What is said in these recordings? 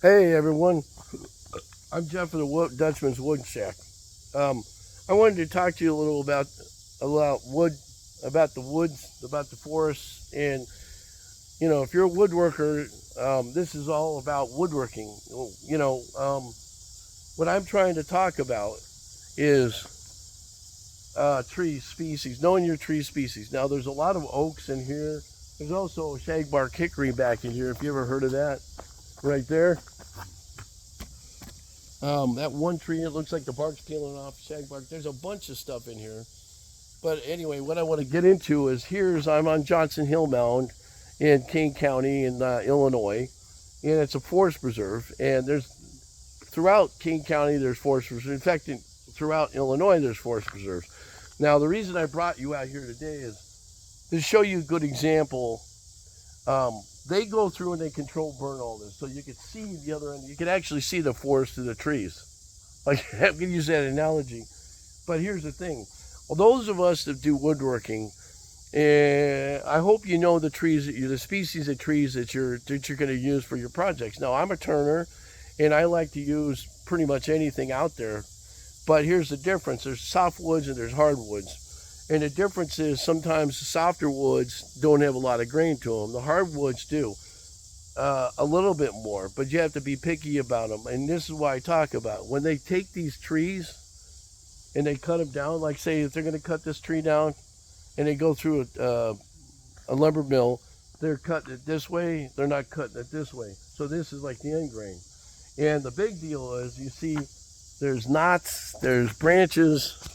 Hey everyone, I'm Jeff of the Dutchman's Wood Shack. Um, I wanted to talk to you a little about wood, about the woods, about the forests, and if you're a woodworker, this is all about woodworking. What I'm trying to talk about is tree species, knowing your tree species. Now, there's a lot of oaks in here. There's also a shagbark hickory back in here. If you ever heard of that, right there. That one tree, it looks like the bark's peeling off, shagbark. There's a bunch of stuff in here. But anyway, what I want to get into is I'm on Johnson Hill Mound in Kane County in Illinois, and it's a forest preserve. And there's throughout Kane County there's forest preserves. In fact, throughout Illinois there's forest preserves. Now, the reason I brought you out here today is to show you a good example. They go through and they control burn all this, so you could see the other end. You could actually see the forest through the trees. Like I'm gonna use that analogy. But here's the thing: well, those of us that do woodworking, I hope you know the species of trees that you're going to use for your projects. Now, I'm a turner, and I like to use pretty much anything out there. But here's the difference: there's softwoods and there's hardwoods. And the difference is sometimes the softer woods don't have a lot of grain to them. The hardwoods do a little bit more, but you have to be picky about them. And this is why I talk about when they take these trees and they cut them down. Like say if they're going to cut this tree down and they go through a lumber mill, they're cutting it this way. They're not cutting it this way. So this is like the end grain. And the big deal is you see there's knots, there's branches.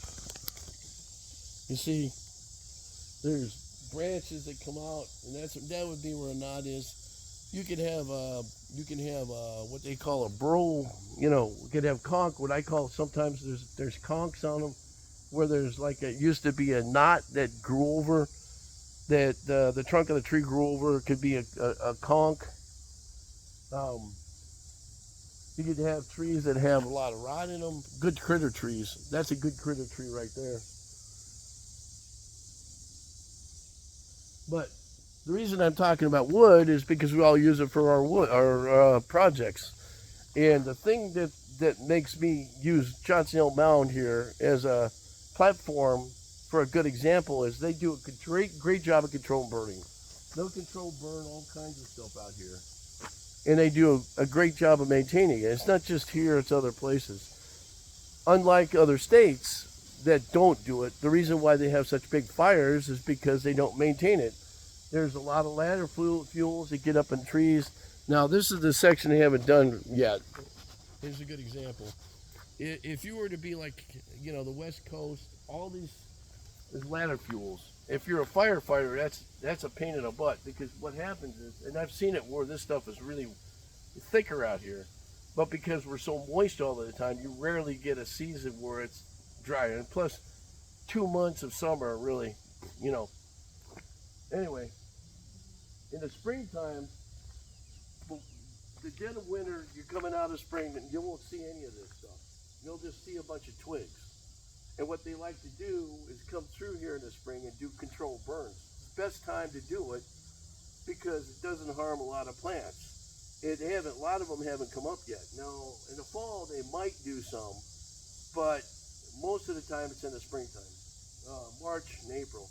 You see there's branches that come out, and that would be where a knot is. You can have what they call a burl. You could have conch. What I call sometimes there's conchs on them where there's like it used to be a knot that grew over that the trunk of the tree grew over. It could be a conch. Um, you could have trees that have a lot of rot in them. Good critter trees. That's a good critter tree right there. But the reason I'm talking about wood is because we all use it for our projects. And the thing that makes me use Johnson Hill Mound here as a platform for a good example is they do a great job of controlling burning. They'll control burn all kinds of stuff out here, and they do a great job of maintaining it. It's not just here; it's other places. Unlike other states that don't do it, the reason why they have such big fires is because they don't maintain it. There's a lot of ladder fuels that get up in trees. Now, this is the section they haven't done yet. Here's a good example. If you were to be like, the West Coast, all these is ladder fuels. If you're a firefighter, that's a pain in the butt because what happens is, and I've seen it where this stuff is really thicker out here, but because we're so moist all the time, you rarely get a season where it's dry. And plus, 2 months of summer really, you know. Anyway, in the springtime, the dead of winter, you're coming out of spring, and you won't see any of this stuff. You'll just see a bunch of twigs. And what they like to do is come through here in the spring and do controlled burns. It's the best time to do it because it doesn't harm a lot of plants. A lot of them haven't come up yet. Now, in the fall, they might do some, but most of the time it's in the springtime, March and April.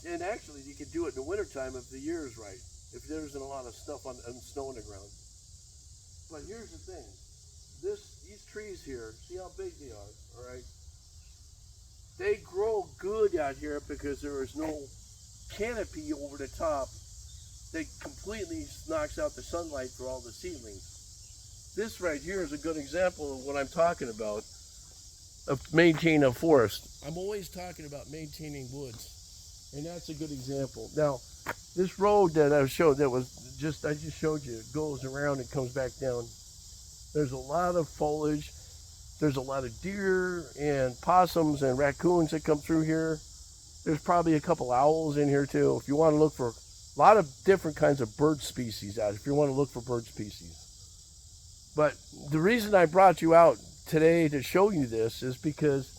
And actually, you can do it in the wintertime if the year is right, if there isn't a lot of stuff on snow on the ground. But here's the thing: these trees here, see how big they are. All right, they grow good out here because there is no canopy over the top that completely knocks out the sunlight for all the seedlings. This right here is a good example of what I'm talking about of maintaining a forest. I'm always talking about maintaining woods, and that's a good example. Now, this road that I just showed you, it goes around and comes back down. There's a lot of foliage. There's a lot of deer and possums and raccoons that come through here. There's probably a couple owls in here too. If you want to look for a lot of different kinds of bird species out, if you want to look for bird species. But the reason I brought you out today to show you this is because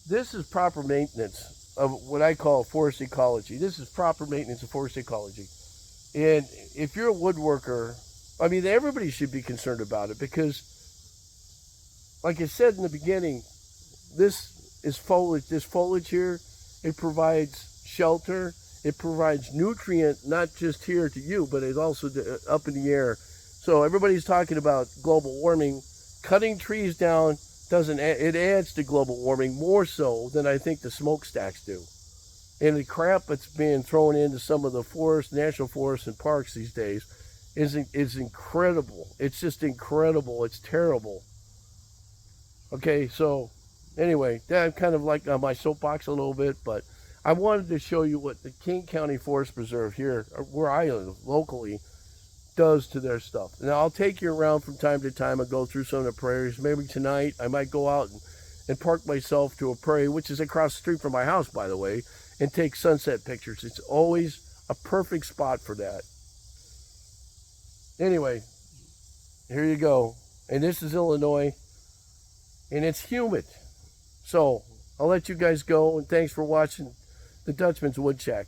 this is proper maintenance of what I call forest ecology. This is proper maintenance of forest ecology. And if you're a woodworker, I mean, everybody should be concerned about it because, like I said in the beginning, this is foliage. This foliage here, it provides shelter. It provides nutrient, not just here to you, but it's also up in the air. So everybody's talking about global warming. Cutting trees down doesn't. It adds to global warming more so than I think the smokestacks do. And the crap that's being thrown into some of the forests, national forests, and parks these days is incredible. It's just incredible. It's terrible. Okay, so anyway, I'm kind of like on my soapbox a little bit, but I wanted to show you what the King County Forest Preserve here, where I live locally, does to their stuff. Now, I'll take you around from time to time and go through some of the prairies. Maybe tonight I might go out and park myself to a prairie, which is across the street from my house, by the way, and take sunset pictures. It's always a perfect spot for that. Anyway, here you go. And this is Illinois, and it's humid. So I'll let you guys go, and thanks for watching the Dutchman's Wood Shack.